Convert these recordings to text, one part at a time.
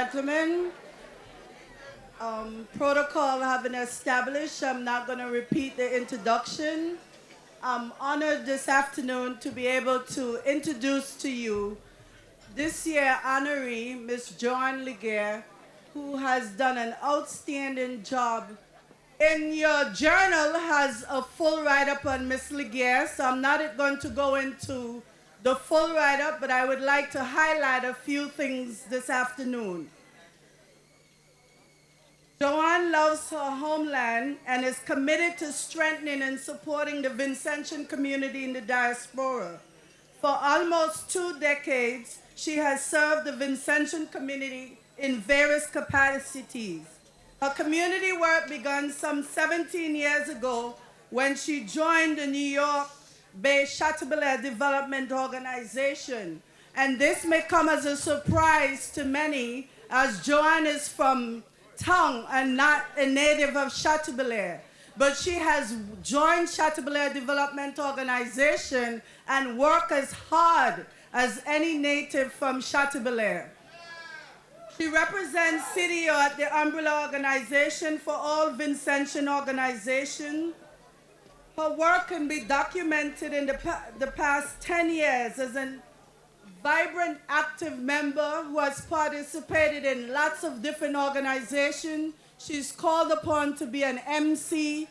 gentlemen, protocol having established, I'm not going to repeat the introduction. I'm honored this afternoon to be able to introduce to you this year honoree, Miss Joanne Legair, who has done an outstanding job. In your journal has a full write-up on Miss Legair, so I'm not going to go into the full write-up, but I would like to highlight a few things this afternoon. Joanne loves her homeland and is committed to strengthening and supporting the Vincentian community in the diaspora. For almost 2 decades, she has served the Vincentian community in various capacities. Her community work began some 17 years ago when she joined the New York-based Chateaubelair Development Organization. And this may come as a surprise to many, as Joanne is from town and not a native of Chateaubelair. But she has joined Chateaubelair Development Organization and worked as hard as any native from Chateaubelair. She represents CDO at the umbrella organization for all Vincentian organizations. Her work can be documented in the past 10 years as a vibrant, active member who has participated in lots of different organizations. She's called upon to be an MC.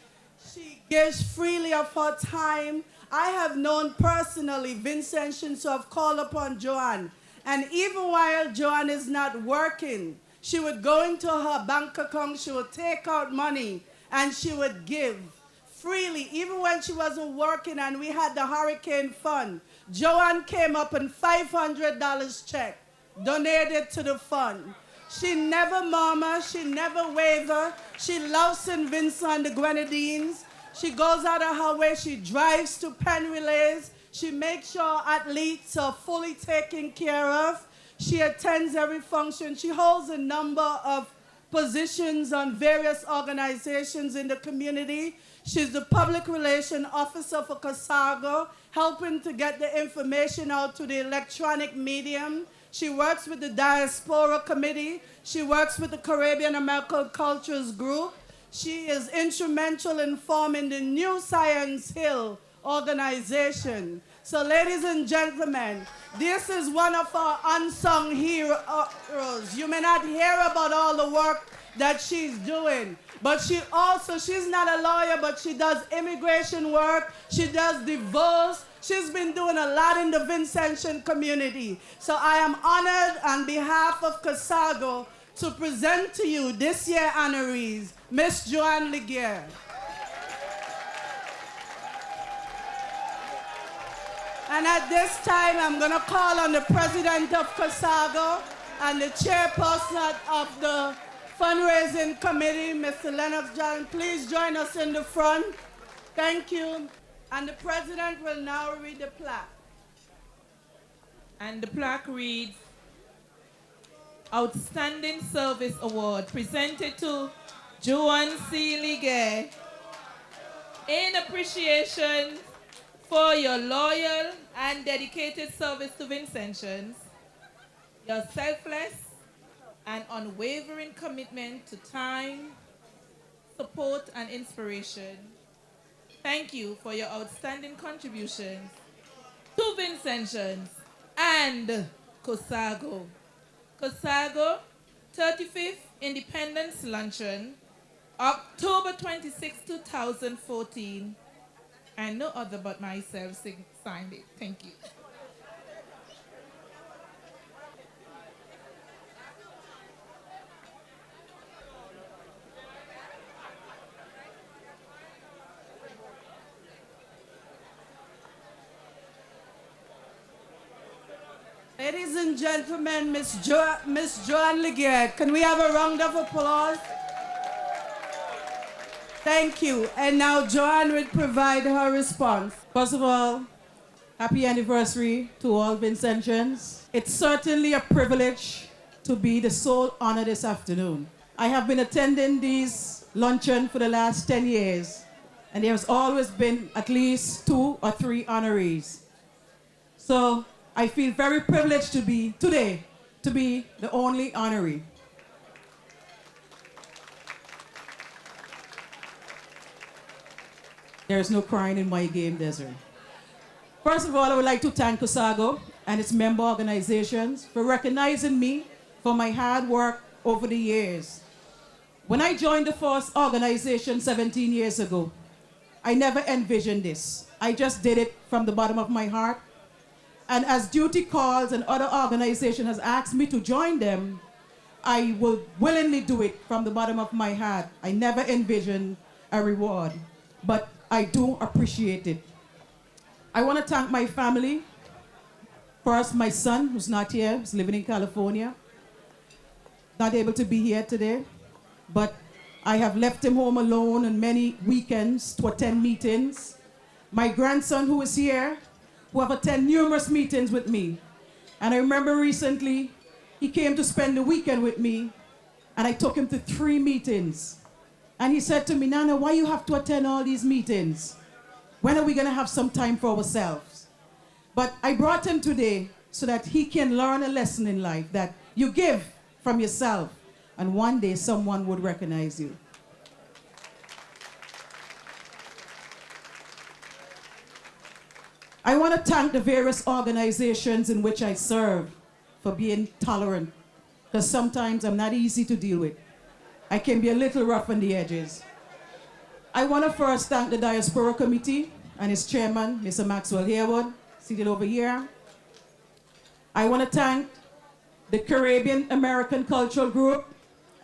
She gives freely of her time. I have known personally Vincentians who have called upon Joanne. And even while Joanne is not working, she would go into her bank account, she would take out money, and she would give freely. Even when she wasn't working and we had the hurricane fund, Joanne came up and $500 check, donated to the fund. She never murmurs, she never wavers. She loves St. Vincent and the Grenadines. She goes out of her way, she drives to pen relays. She makes sure athletes are fully taken care of. She attends every function. She holds a number of positions on various organizations in the community. She's the public relations officer for COSAGO, helping to get the information out to the electronic medium. She works with the Diaspora Committee. She works with the Caribbean American Cultures Group. She is instrumental in forming the New Science Hill organization. So ladies and gentlemen, this is one of our unsung heroes. You may not hear about all the work that she's doing, but she's not a lawyer, but she does immigration work, she does divorce, she's been doing a lot in the Vincentian community. So I am honored on behalf of COSAGO to present to you this year honorees, Miss Joanne Legair. And at this time, I'm going to call on the president of COSAGO and the chairperson of the fundraising committee, Mr. Lennox John. Please join us in the front. Thank you. And the president will now read the plaque. And the plaque reads, Outstanding Service Award presented to Joanne C.Legair in appreciation for your loyal and dedicated service to Vincentians, your selfless and unwavering commitment to time, support, and inspiration. Thank you for your outstanding contributions to Vincentians and COSAGO. COSAGO 35th Independence Luncheon, October 26, 2014. And no other but myself signed it. Thank you. Ladies and gentlemen, Miss Joanne Legair, can we have a round of applause? Thank you. And now Joanne will provide her response. First of all, happy anniversary to all Vincentians. It's certainly a privilege to be the sole honor this afternoon. I have been attending these luncheon for the last 10 years, and there has always been at least 2 or 3 honorees. So I feel very privileged to be today, to be the only honoree. There's no crying in my game, Desiree. First of all, I would like to thank COSAGO and its member organizations for recognizing me for my hard work over the years. When I joined the first organization 17 years ago, I never envisioned this. I just did it from the bottom of my heart. And as duty calls and other organizations has asked me to join them, I will willingly do it from the bottom of my heart. I never envisioned a reward, but I do appreciate it. I want to thank my family. First, my son, who's not here, who's living in California. Not able to be here today, but I have left him home alone on many weekends to attend meetings. My grandson, who is here, who have attended numerous meetings with me. And I remember recently, he came to spend the weekend with me, and I took him to 3 meetings. And he said to me, Nana, why you have to attend all these meetings? When are we gonna have some time for ourselves? But I brought him today so that he can learn a lesson in life, that you give from yourself, and one day someone would recognize you. I want to thank the various organizations in which I serve for being tolerant, because sometimes I'm not easy to deal with. I can be a little rough on the edges. I want to first thank the Diaspora Committee and its chairman, Mr. Maxwell Harewood, seated over here. I want to thank the Caribbean American Cultural Group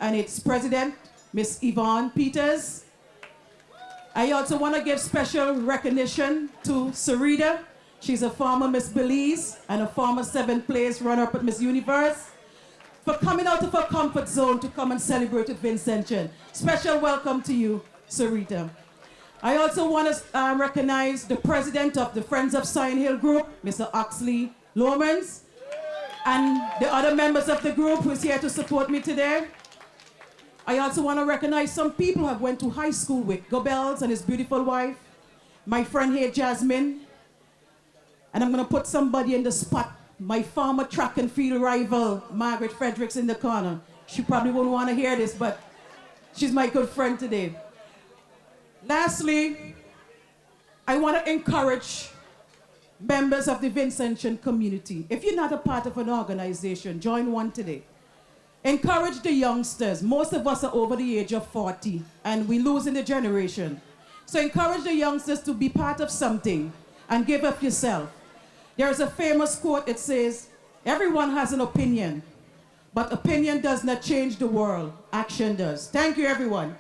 and its president, Ms. Yvonne Peters. I also want to give special recognition to Sarita. She's a former Miss Belize and a former 7th place runner-up at Miss Universe, for coming out of her comfort zone to come and celebrate with Vincentian. Special welcome to you, Sarita. I also want to recognize the president of the Friends of Sion Hill Group, Mr. Oxley Lomans, and the other members of the group who's here to support me today. I also want to recognize some people I went to high school with, Gobels and his beautiful wife, my friend here, Jasmine, and I'm going to put somebody in the spot, my former track and field rival, Margaret Fredericks, in the corner. She probably won't want to hear this, but she's my good friend today. Lastly, I want to encourage members of the Vincentian community. If you're not a part of an organization, join one today. Encourage the youngsters. Most of us are over the age of 40, and we're losing the generation. So encourage the youngsters to be part of something and give up yourself. There's a famous quote, it says, everyone has an opinion, but opinion does not change the world. Action does. Thank you, everyone.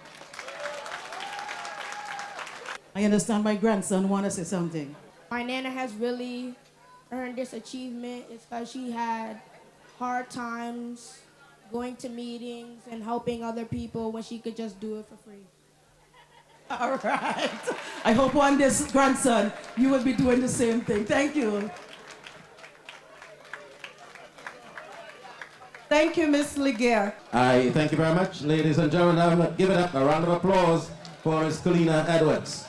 I understand my grandson wants to say something. My Nana has really earned this achievement. It's because she had hard times going to meetings and helping other people when she could just do it for free. All right. I hope one day, grandson, you will be doing the same thing. Thank you. Thank you, Ms. Legair. Thank you very much, ladies and gentlemen. Now give it up a round of applause for Ms. Kalina Edwards.